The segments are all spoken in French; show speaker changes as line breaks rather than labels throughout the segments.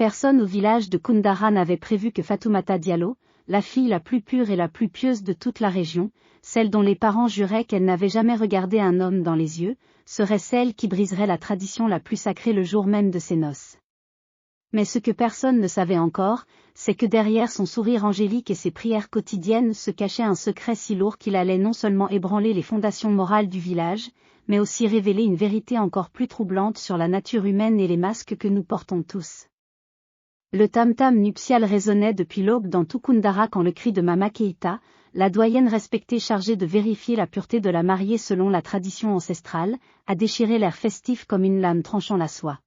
Personne au village de Koundara n'avait prévu que Fatoumata Diallo, la fille la plus pure et la plus pieuse de toute la région, celle dont les parents juraient qu'elle n'avait jamais regardé un homme dans les yeux, serait celle qui briserait la tradition la plus sacrée le jour même de ses noces. Mais ce que personne ne savait encore, c'est que derrière son sourire angélique et ses prières quotidiennes se cachait un secret si lourd qu'il allait non seulement ébranler les fondations morales du village, mais aussi révéler une vérité encore plus troublante sur la nature humaine et les masques que nous portons tous. Le tam-tam nuptial résonnait depuis l'aube dans tout Koundara quand le cri de Mama Keïta, la doyenne respectée chargée de vérifier la pureté de la mariée selon la tradition ancestrale, a déchiré l'air festif comme une lame tranchant la soie.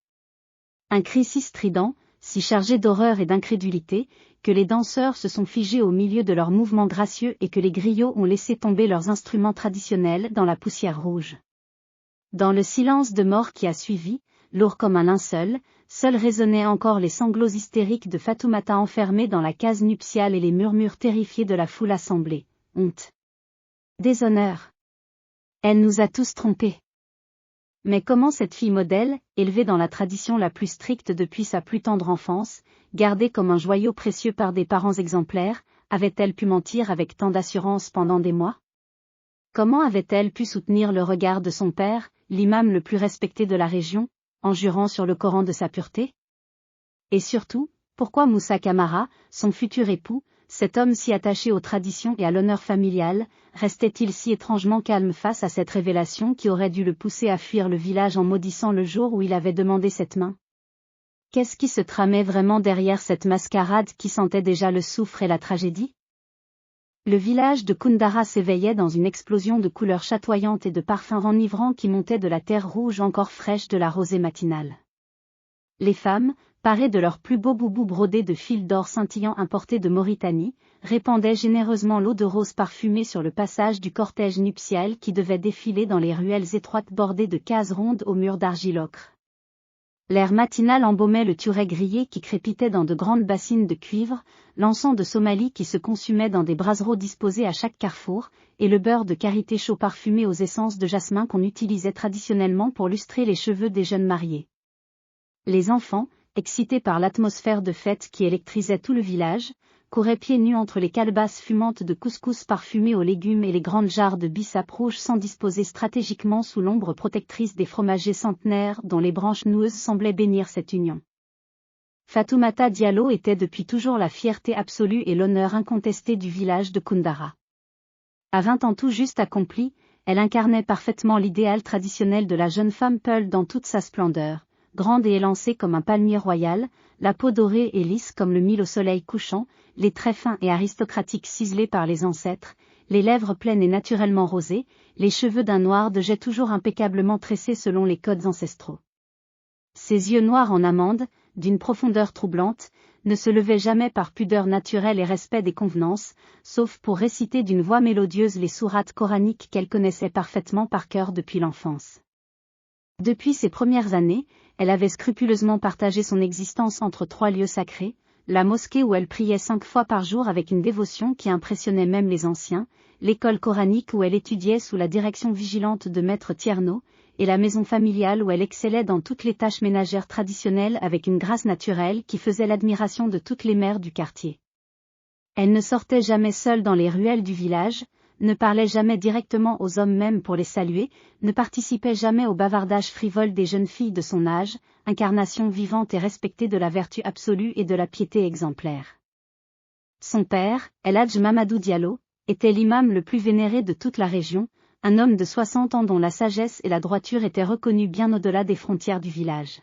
Un cri si strident, si chargé d'horreur et d'incrédulité, que les danseurs se sont figés au milieu de leurs mouvements gracieux et que les griots ont laissé tomber leurs instruments traditionnels dans la poussière rouge. Dans le silence de mort qui a suivi, lourd comme un linceul, seuls résonnaient encore les sanglots hystériques de Fatoumata enfermée dans la case nuptiale et les murmures terrifiés de la foule assemblée. Honte. Déshonneur. Elle nous a tous trompés. Mais comment cette fille modèle, élevée dans la tradition la plus stricte depuis sa plus tendre enfance, gardée comme un joyau précieux par des parents exemplaires, avait-elle pu mentir avec tant d'assurance pendant des mois? Comment avait-elle pu soutenir le regard de son père, l'imam le plus respecté de la région, en jurant sur le Coran de sa pureté? Et surtout, pourquoi Moussa Camara, son futur époux, cet homme si attaché aux traditions et à l'honneur familial, restait-il si étrangement calme face à cette révélation qui aurait dû le pousser à fuir le village en maudissant le jour où il avait demandé cette main? Qu'est-ce qui se tramait vraiment derrière cette mascarade qui sentait déjà le soufre et la tragédie? Le village de Koundara s'éveillait dans une explosion de couleurs chatoyantes et de parfums enivrants qui montaient de la terre rouge encore fraîche de la rosée matinale. Les femmes, parées de leurs plus beaux boubous brodés de fils d'or scintillants importés de Mauritanie, répandaient généreusement l'eau de rose parfumée sur le passage du cortège nuptial qui devait défiler dans les ruelles étroites bordées de cases rondes aux murs d'argile ocre. L'air matinal embaumait le turet grillé qui crépitait dans de grandes bassines de cuivre, l'encens de Somalie qui se consumait dans des brassereaux disposés à chaque carrefour, et le beurre de karité chaud parfumé aux essences de jasmin qu'on utilisait traditionnellement pour lustrer les cheveux des jeunes mariés. Les enfants, excités par l'atmosphère de fête qui électrisait tout le village, couraient pieds nus entre les calebasses fumantes de couscous parfumés aux légumes et les grandes jarres de bissap rouge sans disposer stratégiquement sous l'ombre protectrice des fromagers centenaires dont les branches noueuses semblaient bénir cette union. Fatoumata Diallo était depuis toujours la fierté absolue et l'honneur incontesté du village de Koundara. À 20 ans tout juste accomplis, elle incarnait parfaitement l'idéal traditionnel de la jeune femme peule dans toute sa splendeur. Grande et élancée comme un palmier royal, la peau dorée et lisse comme le mil au soleil couchant, les traits fins et aristocratiques ciselés par les ancêtres, les lèvres pleines et naturellement rosées, les cheveux d'un noir de jet toujours impeccablement tressés selon les codes ancestraux. Ses yeux noirs en amande, d'une profondeur troublante, ne se levaient jamais par pudeur naturelle et respect des convenances, sauf pour réciter d'une voix mélodieuse les sourates coraniques qu'elle connaissait parfaitement par cœur depuis l'enfance. Depuis ses premières années, elle avait scrupuleusement partagé son existence entre 3 lieux sacrés, la mosquée où elle priait 5 fois par jour avec une dévotion qui impressionnait même les anciens, l'école coranique où elle étudiait sous la direction vigilante de maître Tierno, et la maison familiale où elle excellait dans toutes les tâches ménagères traditionnelles avec une grâce naturelle qui faisait l'admiration de toutes les mères du quartier. Elle ne sortait jamais seule dans les ruelles du village, ne parlait jamais directement aux hommes même pour les saluer, ne participait jamais au bavardage frivole des jeunes filles de son âge, incarnation vivante et respectée de la vertu absolue et de la piété exemplaire. Son père, El Hadj Mamadou Diallo, était l'imam le plus vénéré de toute la région, un homme de 60 ans dont la sagesse et la droiture étaient reconnues bien au-delà des frontières du village.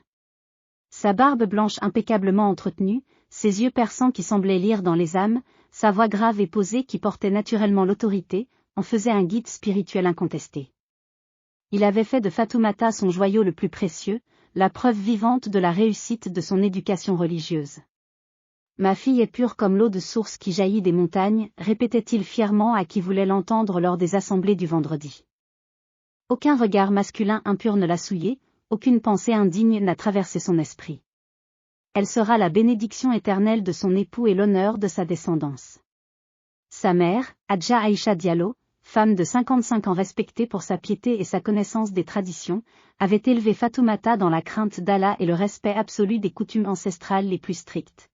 Sa barbe blanche impeccablement entretenue, ses yeux perçants qui semblaient lire dans les âmes, sa voix grave et posée qui portait naturellement l'autorité, en faisait un guide spirituel incontesté. Il avait fait de Fatoumata son joyau le plus précieux, la preuve vivante de la réussite de son éducation religieuse. « Ma fille est pure comme l'eau de source qui jaillit des montagnes », répétait-il fièrement à qui voulait l'entendre lors des assemblées du vendredi. Aucun regard masculin impur ne l'a souillée, aucune pensée indigne n'a traversé son esprit. Elle sera la bénédiction éternelle de son époux et l'honneur de sa descendance. Sa mère, Hadja Aïcha Diallo, femme de 55 ans respectée pour sa piété et sa connaissance des traditions, avait élevé Fatoumata dans la crainte d'Allah et le respect absolu des coutumes ancestrales les plus strictes.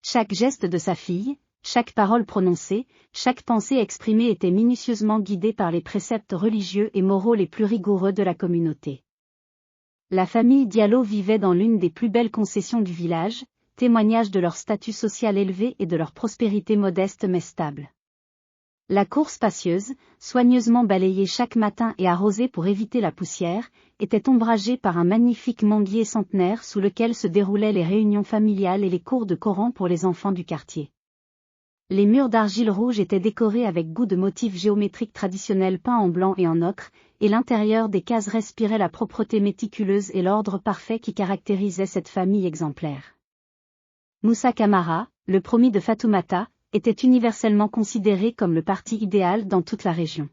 Chaque geste de sa fille, chaque parole prononcée, chaque pensée exprimée était minutieusement guidée par les préceptes religieux et moraux les plus rigoureux de la communauté. La famille Diallo vivait dans l'une des plus belles concessions du village, témoignage de leur statut social élevé et de leur prospérité modeste mais stable. La cour spacieuse, soigneusement balayée chaque matin et arrosée pour éviter la poussière, était ombragée par un magnifique manguier centenaire sous lequel se déroulaient les réunions familiales et les cours de Coran pour les enfants du quartier. Les murs d'argile rouge étaient décorés avec goût de motifs géométriques traditionnels peints en blanc et en ocre, et l'intérieur des cases respirait la propreté méticuleuse et l'ordre parfait qui caractérisait cette famille exemplaire. Moussa Camara, le promis de Fatoumata, était universellement considéré comme le parti idéal dans toute la région.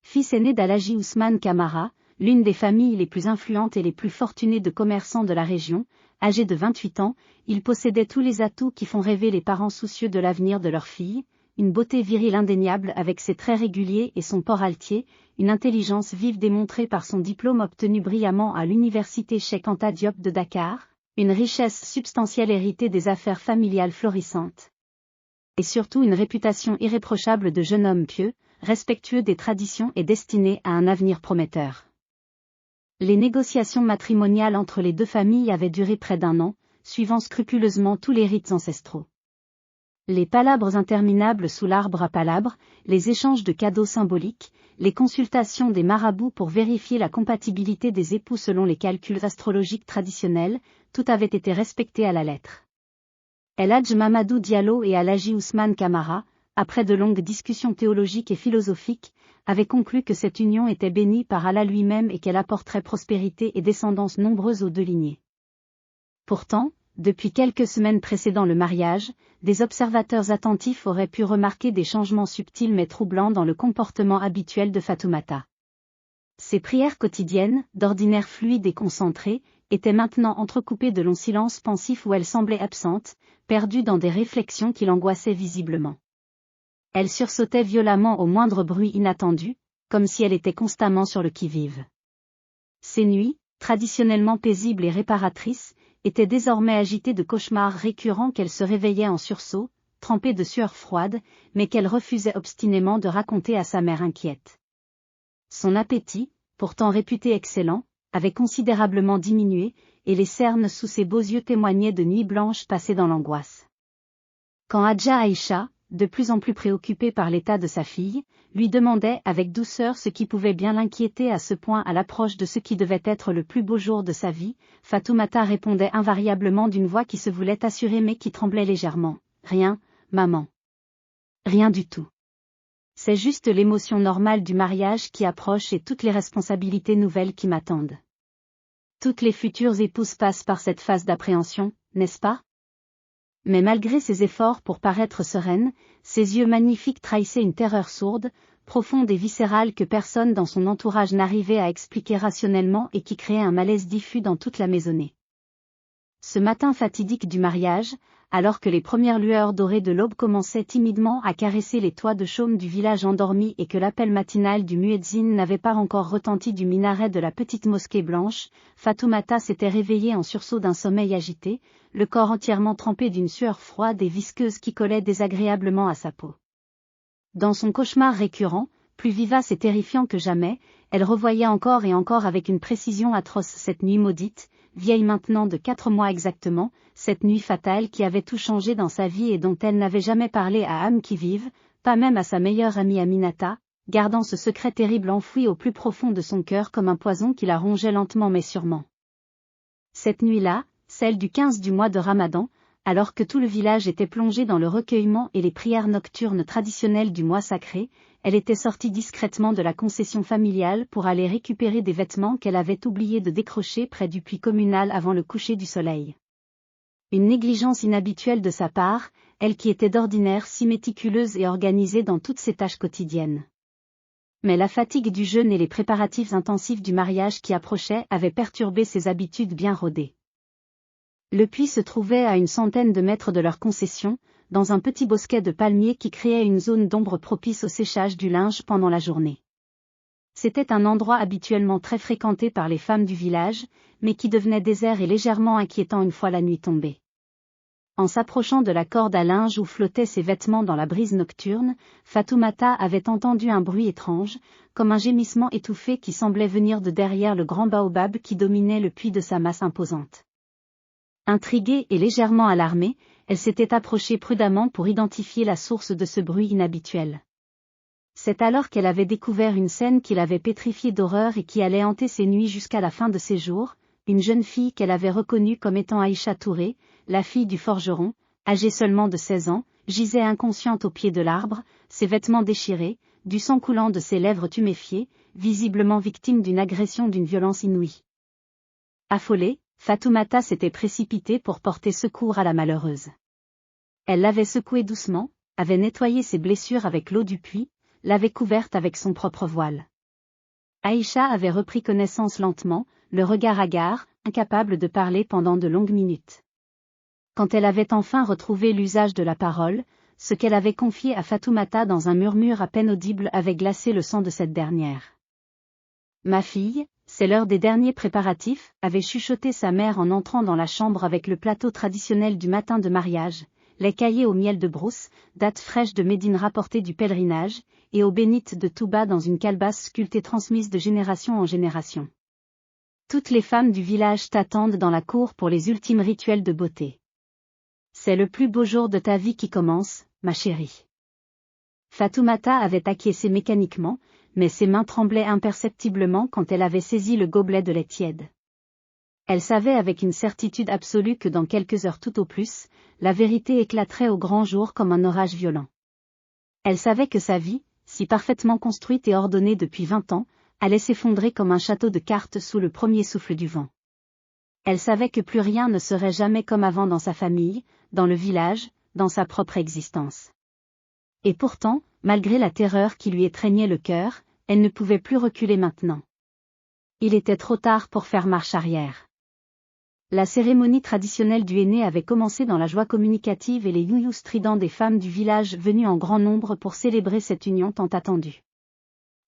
Fils aîné d'Alhaji Ousmane Camara, l'une des familles les plus influentes et les plus fortunées de commerçants de la région, âgé de 28 ans, il possédait tous les atouts qui font rêver les parents soucieux de l'avenir de leur fille, une beauté virile indéniable avec ses traits réguliers et son port altier, une intelligence vive démontrée par son diplôme obtenu brillamment à l'université Cheikh Anta Diop de Dakar, une richesse substantielle héritée des affaires familiales florissantes. Et surtout une réputation irréprochable de jeune homme pieux, respectueux des traditions et destiné à un avenir prometteur. Les négociations matrimoniales entre les deux familles avaient duré près d'1 an, suivant scrupuleusement tous les rites ancestraux. Les palabres interminables sous l'arbre à palabres, les échanges de cadeaux symboliques, les consultations des marabouts pour vérifier la compatibilité des époux selon les calculs astrologiques traditionnels, tout avait été respecté à la lettre. El Hadj Mamadou Diallo et Alhaji Ousmane Camara, après de longues discussions théologiques et philosophiques, avaient conclu que cette union était bénie par Allah lui-même et qu'elle apporterait prospérité et descendance nombreuse aux deux lignées. Pourtant, depuis quelques semaines précédant le mariage, des observateurs attentifs auraient pu remarquer des changements subtils mais troublants dans le comportement habituel de Fatoumata. Ses prières quotidiennes, d'ordinaire fluides et concentrées, étaient maintenant entrecoupées de longs silences pensifs où elle semblait absente, perdue dans des réflexions qui l'angoissaient visiblement. Elle sursautait violemment au moindre bruit inattendu, comme si elle était constamment sur le qui-vive. Ses nuits, traditionnellement paisibles et réparatrices, étaient désormais agitées de cauchemars récurrents qu'elle se réveillait en sursaut, trempée de sueur froide, mais qu'elle refusait obstinément de raconter à sa mère inquiète. Son appétit, pourtant réputé excellent, avait considérablement diminué, et les cernes sous ses beaux yeux témoignaient de nuits blanches passées dans l'angoisse. Quand Hadja Aïcha, de plus en plus préoccupée par l'état de sa fille, lui demandait avec douceur ce qui pouvait bien l'inquiéter à ce point à l'approche de ce qui devait être le plus beau jour de sa vie, Fatoumata répondait invariablement d'une voix qui se voulait assurée mais qui tremblait légèrement. « Rien, maman. Rien du tout. C'est juste l'émotion normale du mariage qui approche et toutes les responsabilités nouvelles qui m'attendent. Toutes les futures épouses passent par cette phase d'appréhension, n'est-ce pas ? » Mais malgré ses efforts pour paraître sereine, ses yeux magnifiques trahissaient une terreur sourde, profonde et viscérale que personne dans son entourage n'arrivait à expliquer rationnellement et qui créait un malaise diffus dans toute la maisonnée. Ce matin fatidique du mariage, alors que les premières lueurs dorées de l'aube commençaient timidement à caresser les toits de chaume du village endormi et que l'appel matinal du muezzin n'avait pas encore retenti du minaret de la petite mosquée blanche, Fatoumata s'était réveillée en sursaut d'un sommeil agité, le corps entièrement trempé d'une sueur froide et visqueuse qui collait désagréablement à sa peau. Dans son cauchemar récurrent, plus vivace et terrifiant que jamais, elle revoyait encore et encore avec une précision atroce cette nuit maudite, vieille maintenant de 4 mois exactement, cette nuit fatale qui avait tout changé dans sa vie et dont elle n'avait jamais parlé à âme qui vive, pas même à sa meilleure amie Aminata, gardant ce secret terrible enfoui au plus profond de son cœur comme un poison qui la rongeait lentement mais sûrement. Cette nuit-là, celle du 15 du mois de Ramadan, alors que tout le village était plongé dans le recueillement et les prières nocturnes traditionnelles du mois sacré, elle était sortie discrètement de la concession familiale pour aller récupérer des vêtements qu'elle avait oublié de décrocher près du puits communal avant le coucher du soleil. Une négligence inhabituelle de sa part, elle qui était d'ordinaire si méticuleuse et organisée dans toutes ses tâches quotidiennes. Mais la fatigue du jeûne et les préparatifs intensifs du mariage qui approchaient avaient perturbé ses habitudes bien rodées. Le puits se trouvait à une centaine de mètres de leur concession, dans un petit bosquet de palmiers qui créait une zone d'ombre propice au séchage du linge pendant la journée. C'était un endroit habituellement très fréquenté par les femmes du village, mais qui devenait désert et légèrement inquiétant une fois la nuit tombée. En s'approchant de la corde à linge où flottaient ses vêtements dans la brise nocturne, Fatoumata avait entendu un bruit étrange, comme un gémissement étouffé qui semblait venir de derrière le grand baobab qui dominait le puits de sa masse imposante. Intriguée et légèrement alarmée, elle s'était approchée prudemment pour identifier la source de ce bruit inhabituel. C'est alors qu'elle avait découvert une scène qui l'avait pétrifiée d'horreur et qui allait hanter ses nuits jusqu'à la fin de ses jours, une jeune fille qu'elle avait reconnue comme étant Aïcha Touré, la fille du forgeron, âgée seulement de 16 ans, gisait inconsciente au pied de l'arbre, ses vêtements déchirés, du sang coulant de ses lèvres tuméfiées, visiblement victime d'une agression d'une violence inouïe. Affolée, Fatoumata s'était précipitée pour porter secours à la malheureuse. Elle l'avait secouée doucement, avait nettoyé ses blessures avec l'eau du puits, l'avait couverte avec son propre voile. Aïcha avait repris connaissance lentement, le regard hagard, incapable de parler pendant de longues minutes. Quand elle avait enfin retrouvé l'usage de la parole, ce qu'elle avait confié à Fatoumata dans un murmure à peine audible avait glacé le sang de cette dernière. « Ma fille, c'est l'heure des derniers préparatifs », avait chuchoté sa mère en entrant dans la chambre avec le plateau traditionnel du matin de mariage, les caillés au miel de brousse, dattes fraîches de Médine rapportées du pèlerinage, et eau bénite de Touba dans une calebasse sculptée transmise de génération en génération. Toutes les femmes du village t'attendent dans la cour pour les ultimes rituels de beauté. C'est le plus beau jour de ta vie qui commence, ma chérie. Fatoumata avait acquiescé mécaniquement, mais ses mains tremblaient imperceptiblement quand elle avait saisi le gobelet de lait tiède. Elle savait avec une certitude absolue que dans quelques heures tout au plus, la vérité éclaterait au grand jour comme un orage violent. Elle savait que sa vie, si parfaitement construite et ordonnée depuis 20 ans, allait s'effondrer comme un château de cartes sous le premier souffle du vent. Elle savait que plus rien ne serait jamais comme avant dans sa famille, dans le village, dans sa propre existence. Et pourtant, malgré la terreur qui lui étreignait le cœur, elle ne pouvait plus reculer maintenant. Il était trop tard pour faire marche arrière. La cérémonie traditionnelle du henné avait commencé dans la joie communicative et les youyous stridents des femmes du village venues en grand nombre pour célébrer cette union tant attendue.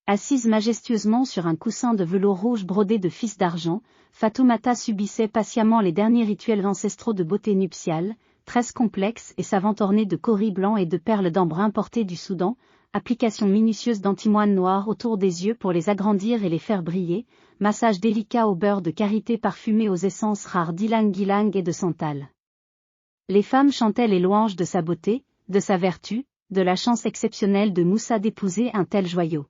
Assise majestueusement sur un coussin de velours rouge brodé de fils d'argent, Fatoumata subissait patiemment les derniers rituels ancestraux de beauté nuptiale, tresses complexes et savantes ornées de coris blancs et de perles d'ambre importées du Soudan, application minutieuse d'antimoine noir autour des yeux pour les agrandir et les faire briller, massage délicat au beurre de karité parfumé aux essences rares d'ylang-ylang et de santal. Les femmes chantaient les louanges de sa beauté, de sa vertu, de la chance exceptionnelle de Moussa d'épouser un tel joyau.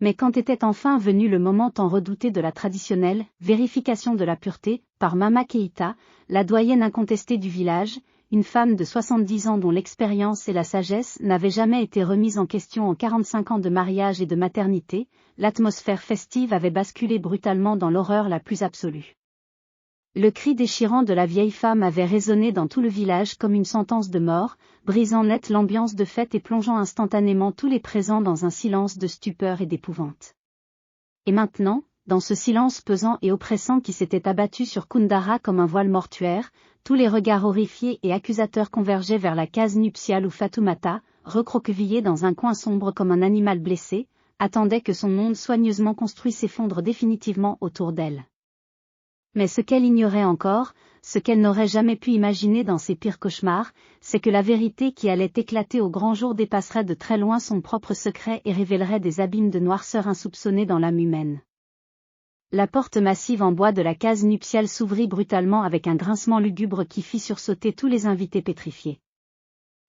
Mais quand était enfin venu le moment tant redouté de la traditionnelle vérification de la pureté, par Mama Keïta, la doyenne incontestée du village, une femme de 70 ans dont l'expérience et la sagesse n'avaient jamais été remises en question en 45 ans de mariage et de maternité, l'atmosphère festive avait basculé brutalement dans l'horreur la plus absolue. Le cri déchirant de la vieille femme avait résonné dans tout le village comme une sentence de mort, brisant net l'ambiance de fête et plongeant instantanément tous les présents dans un silence de stupeur et d'épouvante. Et maintenant, dans ce silence pesant et oppressant qui s'était abattu sur Koundara comme un voile mortuaire, tous les regards horrifiés et accusateurs convergeaient vers la case nuptiale où Fatoumata, recroquevillée dans un coin sombre comme un animal blessé, attendait que son monde soigneusement construit s'effondre définitivement autour d'elle. Mais ce qu'elle ignorait encore, ce qu'elle n'aurait jamais pu imaginer dans ses pires cauchemars, c'est que la vérité qui allait éclater au grand jour dépasserait de très loin son propre secret et révélerait des abîmes de noirceur insoupçonnés dans l'âme humaine. La porte massive en bois de la case nuptiale s'ouvrit brutalement avec un grincement lugubre qui fit sursauter tous les invités pétrifiés.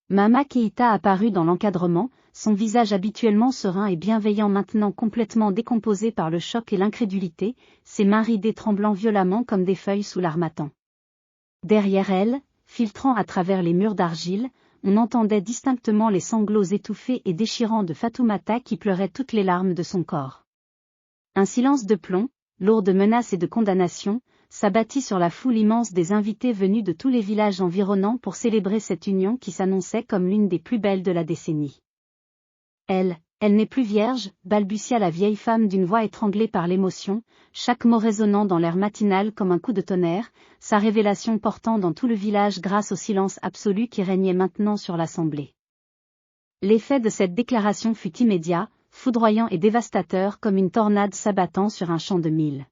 Mama Keïta apparut dans l'encadrement, son visage habituellement serein et bienveillant maintenant complètement décomposé par le choc et l'incrédulité, ses mains ridées tremblant violemment comme des feuilles sous l'armatan. Derrière elle, filtrant à travers les murs d'argile, on entendait distinctement les sanglots étouffés et déchirants de Fatoumata qui pleurait toutes les larmes de son corps. Un silence de plomb, lourd de menaces et de condamnations, s'abattit sur la foule immense des invités venus de tous les villages environnants pour célébrer cette union qui s'annonçait comme l'une des plus belles de la décennie. Elle, Elle n'est plus vierge, balbutia la vieille femme d'une voix étranglée par l'émotion, chaque mot résonnant dans l'air matinal comme un coup de tonnerre, sa révélation portant dans tout le village grâce au silence absolu qui régnait maintenant sur l'assemblée. L'effet de cette déclaration fut immédiat, foudroyant et dévastateur comme une tornade s'abattant sur un champ de mil.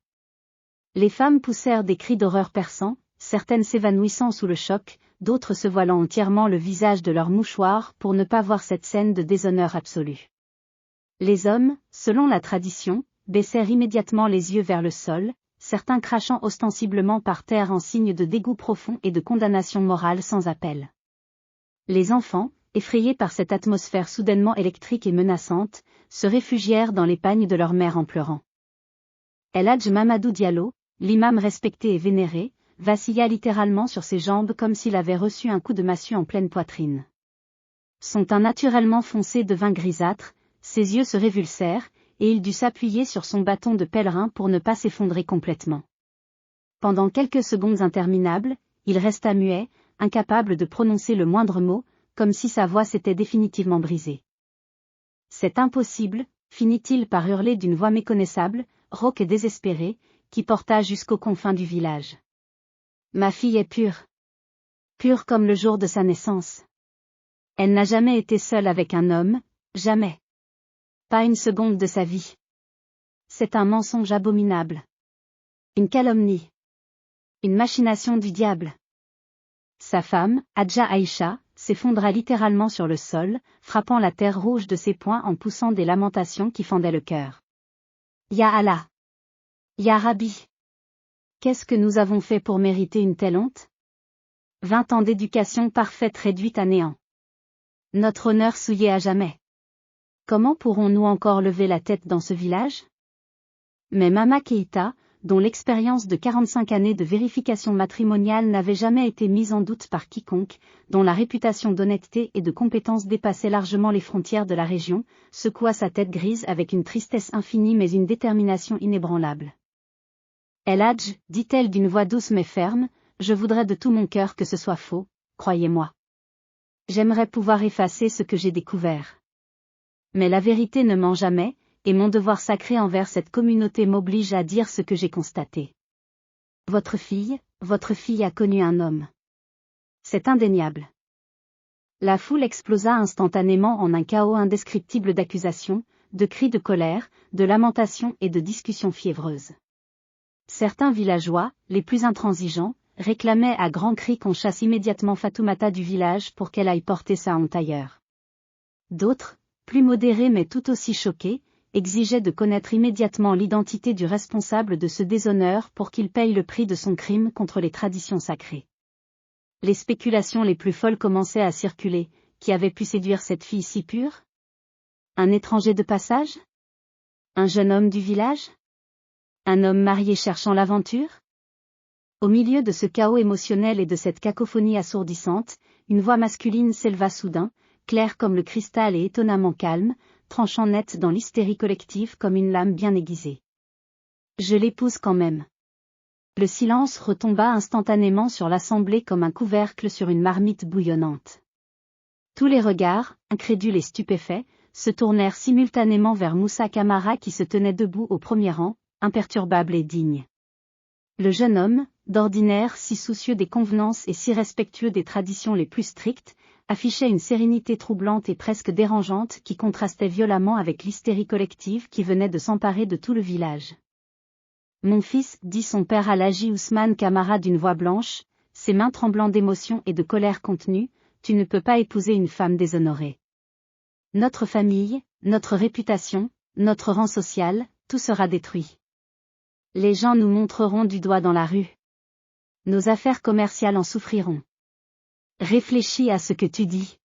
Les femmes poussèrent des cris d'horreur perçants, certaines s'évanouissant sous le choc, d'autres se voilant entièrement le visage de leur mouchoir pour ne pas voir cette scène de déshonneur absolu. Les hommes, selon la tradition, baissèrent immédiatement les yeux vers le sol, certains crachant ostensiblement par terre en signe de dégoût profond et de condamnation morale sans appel. Les enfants, effrayés par cette atmosphère soudainement électrique et menaçante, se réfugièrent dans les pagnes de leur mère en pleurant. El Hadj Mamadou Diallo, l'imam respecté et vénéré, vacilla littéralement sur ses jambes comme s'il avait reçu un coup de massue en pleine poitrine. Son teint naturellement foncé devint grisâtre, ses yeux se révulsèrent, et il dut s'appuyer sur son bâton de pèlerin pour ne pas s'effondrer complètement. Pendant quelques secondes interminables, il resta muet, incapable de prononcer le moindre mot, comme si sa voix s'était définitivement brisée. « C'est impossible », finit-il par hurler d'une voix méconnaissable, rauque et désespérée, qui porta jusqu'aux confins du village. « Ma fille est pure. Pure comme le jour de sa naissance. Elle n'a jamais été seule avec un homme, jamais. Pas une seconde de sa vie. C'est un mensonge abominable. Une calomnie. Une machination du diable. » Sa femme, Hadja Aïcha, s'effondra littéralement sur le sol, frappant la terre rouge de ses poings en poussant des lamentations qui fendaient le cœur. « Ya Allah! Ya Rabbi! Qu'est-ce que nous avons fait pour mériter une telle honte? 20 ans d'éducation parfaite réduite à néant. Notre honneur souillé à jamais. Comment pourrons-nous encore lever la tête dans ce village? » Mais Mama Keïta, dont l'expérience de 45 années de vérification matrimoniale n'avait jamais été mise en doute par quiconque, dont la réputation d'honnêteté et de compétence dépassait largement les frontières de la région, secoua sa tête grise avec une tristesse infinie mais une détermination inébranlable. « El Hadj, dit-elle d'une voix douce mais ferme, je voudrais de tout mon cœur que ce soit faux, croyez-moi. J'aimerais pouvoir effacer ce que j'ai découvert. Mais la vérité ne ment jamais, et mon devoir sacré envers cette communauté m'oblige à dire ce que j'ai constaté. Votre fille a connu un homme. C'est indéniable. » La foule explosa instantanément en un chaos indescriptible d'accusations, de cris de colère, de lamentations et de discussions fiévreuses. Certains villageois, les plus intransigeants, réclamaient à grands cris qu'on chasse immédiatement Fatoumata du village pour qu'elle aille porter sa honte ailleurs. D'autres, plus modérés mais tout aussi choqués, exigeaient de connaître immédiatement l'identité du responsable de ce déshonneur pour qu'il paye le prix de son crime contre les traditions sacrées. Les spéculations les plus folles commençaient à circuler. Qui avait pu séduire cette fille si pure? Un étranger de passage? Un jeune homme du village? Un homme marié cherchant l'aventure? Au milieu de ce chaos émotionnel et de cette cacophonie assourdissante, une voix masculine s'éleva soudain, claire comme le cristal et étonnamment calme, tranchant net dans l'hystérie collective comme une lame bien aiguisée. « Je l'épouse quand même. » Le silence retomba instantanément sur l'assemblée comme un couvercle sur une marmite bouillonnante. Tous les regards, incrédules et stupéfaits, se tournèrent simultanément vers Moussa Camara qui se tenait debout au premier rang, imperturbable et digne. Le jeune homme, d'ordinaire si soucieux des convenances et si respectueux des traditions les plus strictes, affichait une sérénité troublante et presque dérangeante qui contrastait violemment avec l'hystérie collective qui venait de s'emparer de tout le village. « Mon fils, dit son père Alhaji Ousmane Camara d'une voix blanche, ses mains tremblant d'émotion et de colère contenue, tu ne peux pas épouser une femme déshonorée. Notre famille, notre réputation, notre rang social, tout sera détruit. Les gens nous montreront du doigt dans la rue. Nos affaires commerciales en souffriront. Réfléchis à ce que tu dis. »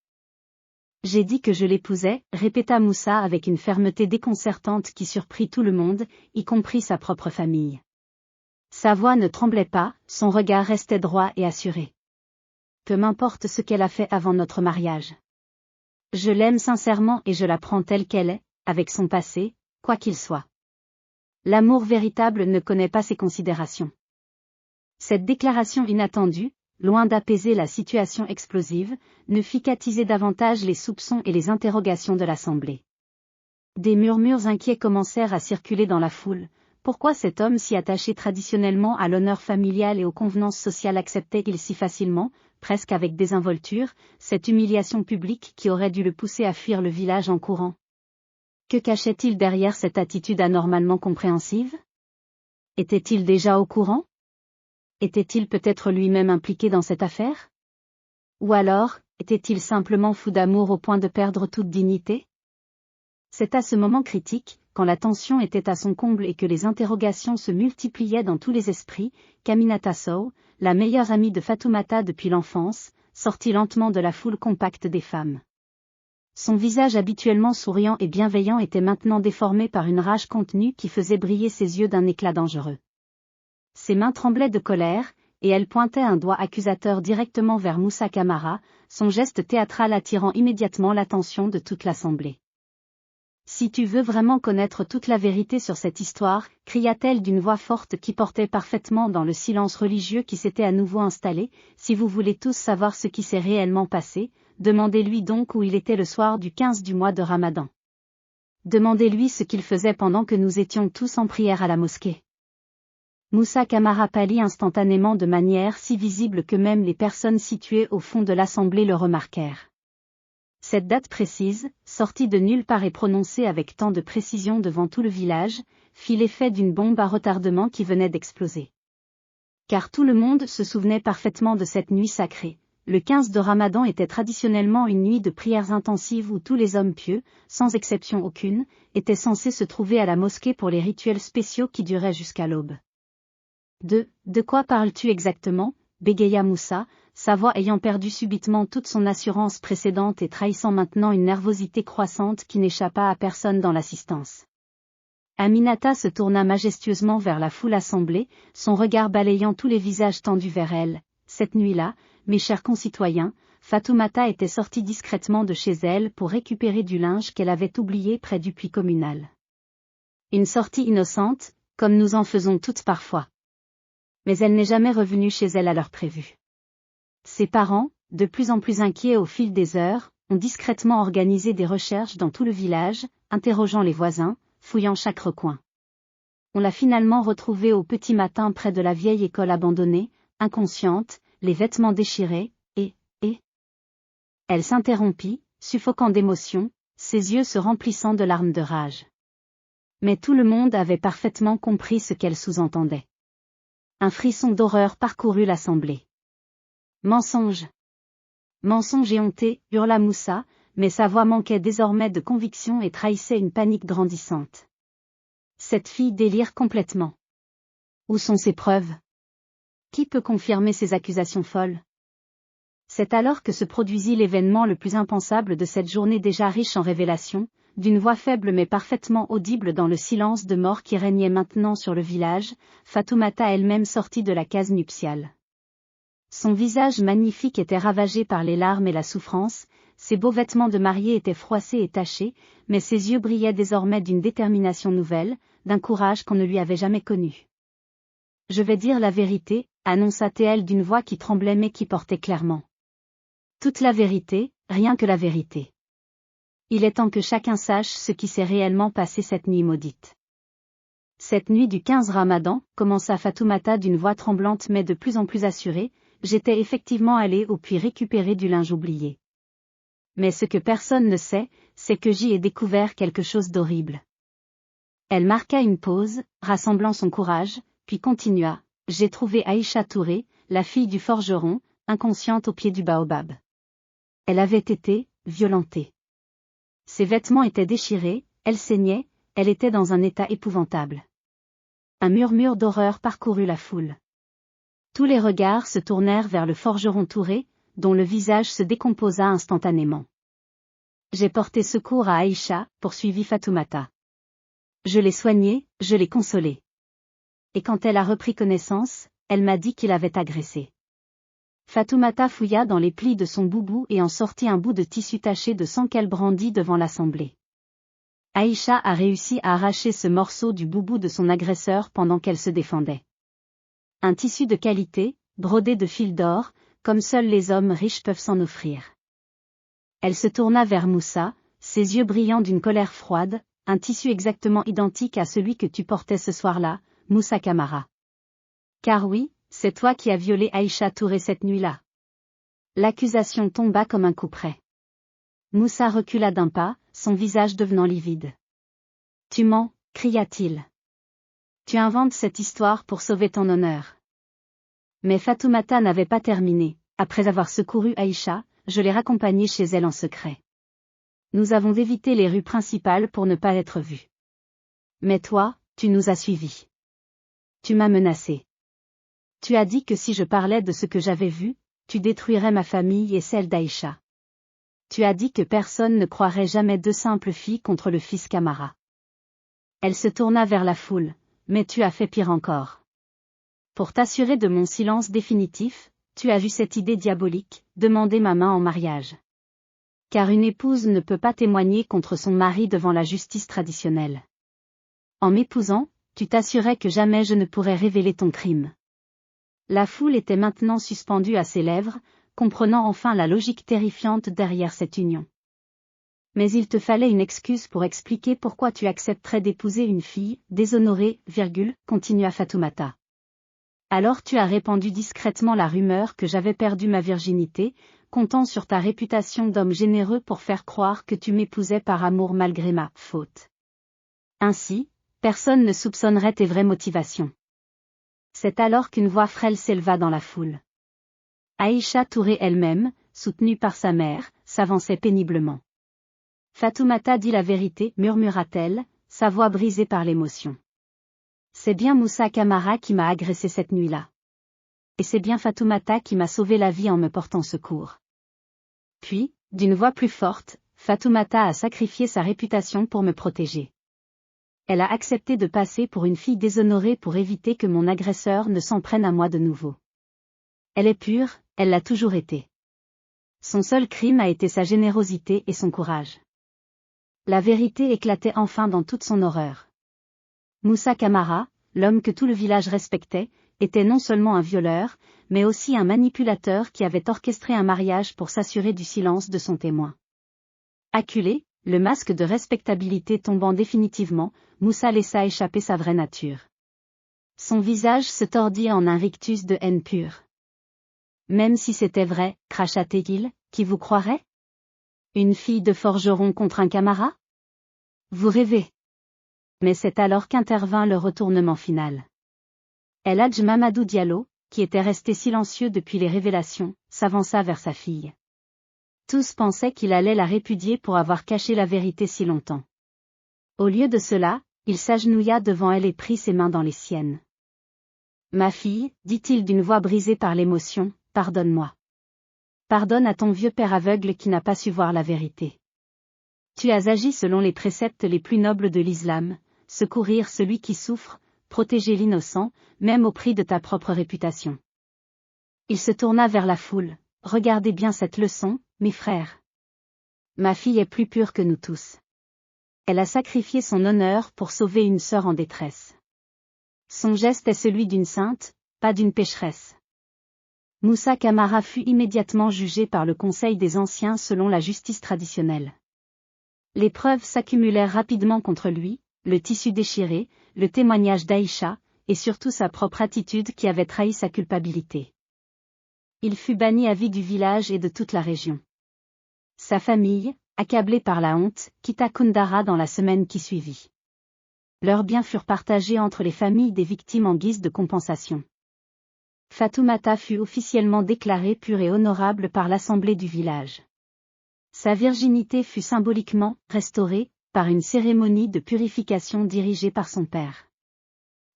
J'ai dit que je l'épousais, répéta Moussa avec une fermeté déconcertante qui surprit tout le monde, y compris sa propre famille. Sa voix ne tremblait pas, son regard restait droit et assuré. Peu m'importe ce qu'elle a fait avant notre mariage. Je l'aime sincèrement et je la prends telle qu'elle est, avec son passé, quoi qu'il soit. L'amour véritable ne connaît pas ces considérations. Cette déclaration inattendue, loin d'apaiser la situation explosive, ne fit qu'attiser davantage les soupçons et les interrogations de l'assemblée. Des murmures inquiets commencèrent à circuler dans la foule. Pourquoi cet homme si attaché traditionnellement à l'honneur familial et aux convenances sociales acceptait-il si facilement, presque avec désinvolture, cette humiliation publique qui aurait dû le pousser à fuir le village en courant? Que cachait-il derrière cette attitude anormalement compréhensive? Était-il déjà au courant? Était-il peut-être lui-même impliqué dans cette affaire? Ou alors, était-il simplement fou d'amour au point de perdre toute dignité? C'est à ce moment critique, quand la tension était à son comble et que les interrogations se multipliaient dans tous les esprits, qu'Aminata Sow, la meilleure amie de Fatoumata depuis l'enfance, sortit lentement de la foule compacte des femmes. Son visage habituellement souriant et bienveillant était maintenant déformé par une rage contenue qui faisait briller ses yeux d'un éclat dangereux. Ses mains tremblaient de colère, et elle pointait un doigt accusateur directement vers Moussa Camara, son geste théâtral attirant immédiatement l'attention de toute l'assemblée. « Si tu veux vraiment connaître toute la vérité sur cette histoire, cria-t-elle d'une voix forte qui portait parfaitement dans le silence religieux qui s'était à nouveau installé, si vous voulez tous savoir ce qui s'est réellement passé, demandez-lui donc où il était le soir du 15 du mois de Ramadan. Demandez-lui ce qu'il faisait pendant que nous étions tous en prière à la mosquée. » Moussa Camara pâlit instantanément de manière si visible que même les personnes situées au fond de l'assemblée le remarquèrent. Cette date précise, sortie de nulle part et prononcée avec tant de précision devant tout le village, fit l'effet d'une bombe à retardement qui venait d'exploser. Car tout le monde se souvenait parfaitement de cette nuit sacrée. Le 15 de Ramadan était traditionnellement une nuit de prières intensives où tous les hommes pieux, sans exception aucune, étaient censés se trouver à la mosquée pour les rituels spéciaux qui duraient jusqu'à l'aube. De quoi parles-tu exactement, bégaya Moussa, sa voix ayant perdu subitement toute son assurance précédente et trahissant maintenant une nervosité croissante qui n'échappa à personne dans l'assistance. Aminata se tourna majestueusement vers la foule assemblée, son regard balayant tous les visages tendus vers elle. Cette nuit-là, mes chers concitoyens, Fatoumata était sortie discrètement de chez elle pour récupérer du linge qu'elle avait oublié près du puits communal. Une sortie innocente, comme nous en faisons toutes parfois. Mais elle n'est jamais revenue chez elle à l'heure prévue. Ses parents, de plus en plus inquiets au fil des heures, ont discrètement organisé des recherches dans tout le village, interrogeant les voisins, fouillant chaque recoin. On l'a finalement retrouvée au petit matin près de la vieille école abandonnée, inconsciente, les vêtements déchirés, et... Elle s'interrompit, suffoquant d'émotion, ses yeux se remplissant de larmes de rage. Mais tout le monde avait parfaitement compris ce qu'elle sous-entendait. Un frisson d'horreur parcourut l'assemblée. Mensonge! Mensonge éhonté, hurla Moussa, mais sa voix manquait désormais de conviction et trahissait une panique grandissante. Cette fille délire complètement. Où sont ses preuves? Qui peut confirmer ces accusations folles? C'est alors que se produisit l'événement le plus impensable de cette journée déjà riche en révélations, d'une voix faible mais parfaitement audible dans le silence de mort qui régnait maintenant sur le village, Fatoumata elle-même sortit de la case nuptiale. Son visage magnifique était ravagé par les larmes et la souffrance, ses beaux vêtements de mariée étaient froissés et tachés, mais ses yeux brillaient désormais d'une détermination nouvelle, d'un courage qu'on ne lui avait jamais connu. « Je vais dire la vérité », annonça-t-elle d'une voix qui tremblait mais qui portait clairement. « Toute la vérité, rien que la vérité. Il est temps que chacun sache ce qui s'est réellement passé cette nuit maudite. » Cette nuit du 15 Ramadan, commença Fatoumata d'une voix tremblante mais de plus en plus assurée, j'étais effectivement allée au puits récupérer du linge oublié. Mais ce que personne ne sait, c'est que j'y ai découvert quelque chose d'horrible. Elle marqua une pause, rassemblant son courage, puis continua, j'ai trouvé Aïcha Touré, la fille du forgeron, inconsciente au pied du baobab. Elle avait été violentée. Ses vêtements étaient déchirés, elle saignait, elle était dans un état épouvantable. Un murmure d'horreur parcourut la foule. Tous les regards se tournèrent vers le forgeron Touré, dont le visage se décomposa instantanément. J'ai porté secours à Aïcha, poursuivit Fatoumata. Je l'ai soignée, je l'ai consolée. Et quand elle a repris connaissance, elle m'a dit qu'il avait agressé. Fatoumata fouilla dans les plis de son boubou et en sortit un bout de tissu taché de sang qu'elle brandit devant l'assemblée. Aïcha a réussi à arracher ce morceau du boubou de son agresseur pendant qu'elle se défendait. Un tissu de qualité, brodé de fils d'or, comme seuls les hommes riches peuvent s'en offrir. Elle se tourna vers Moussa, ses yeux brillants d'une colère froide, un tissu exactement identique à celui que tu portais ce soir-là, Moussa Camara. Car oui, c'est toi qui as violé Aïcha Touré cette nuit-là. L'accusation tomba comme un coup près. Moussa recula d'un pas, son visage devenant livide. Tu mens, cria-t-il. Tu inventes cette histoire pour sauver ton honneur. Mais Fatoumata n'avait pas terminé. Après avoir secouru Aïcha, je l'ai raccompagnée chez elle en secret. Nous avons évité les rues principales pour ne pas être vus. Mais toi, tu nous as suivis. Tu m'as menacé. Tu as dit que si je parlais de ce que j'avais vu, tu détruirais ma famille et celle d'Aïcha. Tu as dit que personne ne croirait jamais deux simples filles contre le fils Camara. Elle se tourna vers la foule, mais tu as fait pire encore. Pour t'assurer de mon silence définitif, tu as eu cette idée diabolique, demander ma main en mariage. Car une épouse ne peut pas témoigner contre son mari devant la justice traditionnelle. En m'épousant, tu t'assurais que jamais je ne pourrais révéler ton crime. La foule était maintenant suspendue à ses lèvres, comprenant enfin la logique terrifiante derrière cette union. Mais il te fallait une excuse pour expliquer pourquoi tu accepterais d'épouser une fille, déshonorée, continua Fatoumata. Alors tu as répandu discrètement la rumeur que j'avais perdu ma virginité, comptant sur ta réputation d'homme généreux pour faire croire que tu m'épousais par amour malgré ma faute. Ainsi, personne ne soupçonnerait tes vraies motivations. C'est alors qu'une voix frêle s'éleva dans la foule. Aïcha Touré elle-même, soutenue par sa mère, s'avançait péniblement. Fatoumata dit la vérité, murmura-t-elle, sa voix brisée par l'émotion. C'est bien Moussa Camara qui m'a agressé cette nuit-là. Et c'est bien Fatoumata qui m'a sauvé la vie en me portant secours. Puis, d'une voix plus forte, Fatoumata a sacrifié sa réputation pour me protéger. Elle a accepté de passer pour une fille déshonorée pour éviter que mon agresseur ne s'en prenne à moi de nouveau. Elle est pure, elle l'a toujours été. Son seul crime a été sa générosité et son courage. La vérité éclatait enfin dans toute son horreur. Moussa Camara, l'homme que tout le village respectait, était non seulement un violeur, mais aussi un manipulateur qui avait orchestré un mariage pour s'assurer du silence de son témoin. Acculé, le masque de respectabilité tombant définitivement, Moussa laissa échapper sa vraie nature. Son visage se tordit en un rictus de haine pure. Même si c'était vrai, cracha-t-il, qui vous croirait? Une fille de forgeron contre un Camara? Vous rêvez. Mais c'est alors qu'intervint le retournement final. El Hadj Mamadou Diallo, qui était resté silencieux depuis les révélations, s'avança vers sa fille. Tous pensaient qu'il allait la répudier pour avoir caché la vérité si longtemps. Au lieu de cela, il s'agenouilla devant elle et prit ses mains dans les siennes. Ma fille, dit-il d'une voix brisée par l'émotion, pardonne-moi. Pardonne à ton vieux père aveugle qui n'a pas su voir la vérité. Tu as agi selon les préceptes les plus nobles de l'islam, secourir celui qui souffre, protéger l'innocent, même au prix de ta propre réputation. Il se tourna vers la foule. Regardez bien cette leçon, mes frères. Ma fille est plus pure que nous tous. Elle a sacrifié son honneur pour sauver une sœur en détresse. Son geste est celui d'une sainte, pas d'une pécheresse. Moussa Camara fut immédiatement jugé par le Conseil des Anciens selon la justice traditionnelle. Les preuves s'accumulèrent rapidement contre lui, le tissu déchiré, le témoignage d'Aïcha, et surtout sa propre attitude qui avait trahi sa culpabilité. Il fut banni à vie du village et de toute la région. Sa famille, accablée par la honte, quitta Koundara dans la semaine qui suivit. Leurs biens furent partagés entre les familles des victimes en guise de compensation. Fatoumata fut officiellement déclarée pure et honorable par l'assemblée du village. Sa virginité fut symboliquement restaurée, par une cérémonie de purification dirigée par son père.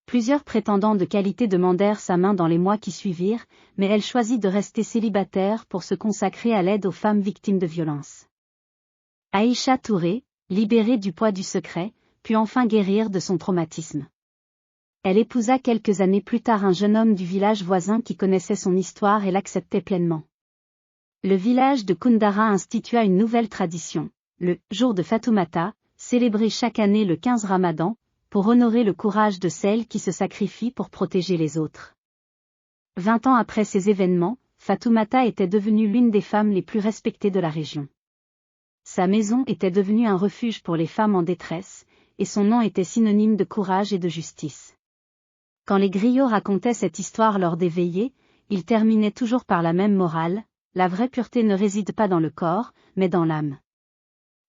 Plusieurs prétendants de qualité demandèrent sa main dans les mois qui suivirent, mais elle choisit de rester célibataire pour se consacrer à l'aide aux femmes victimes de violences. Aïcha Touré, libérée du poids du secret, put enfin guérir de son traumatisme. Elle épousa quelques années plus tard un jeune homme du village voisin qui connaissait son histoire et l'acceptait pleinement. Le village de Koundara institua une nouvelle tradition, le jour de Fatoumata, célébré chaque année le 15 Ramadan, pour honorer le courage de celles qui se sacrifient pour protéger les autres. 20 ans après ces événements, Fatoumata était devenue l'une des femmes les plus respectées de la région. Sa maison était devenue un refuge pour les femmes en détresse, et son nom était synonyme de courage et de justice. Quand les griots racontaient cette histoire lors des veillées, ils terminaient toujours par la même morale: la vraie pureté ne réside pas dans le corps, mais dans l'âme.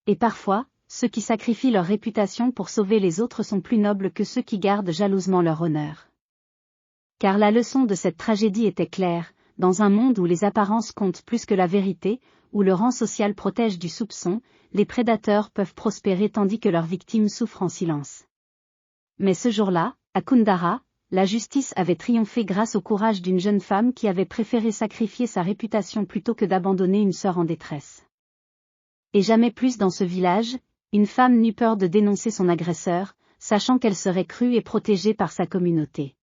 Et parfois, ceux qui sacrifient leur réputation pour sauver les autres sont plus nobles que ceux qui gardent jalousement leur honneur. Car la leçon de cette tragédie était claire: dans un monde où les apparences comptent plus que la vérité, où le rang social protège du soupçon, les prédateurs peuvent prospérer tandis que leurs victimes souffrent en silence. Mais ce jour-là, à Kundara, la justice avait triomphé grâce au courage d'une jeune femme qui avait préféré sacrifier sa réputation plutôt que d'abandonner une sœur en détresse. Et jamais plus dans ce village, une femme n'eut peur de dénoncer son agresseur, sachant qu'elle serait crue et protégée par sa communauté.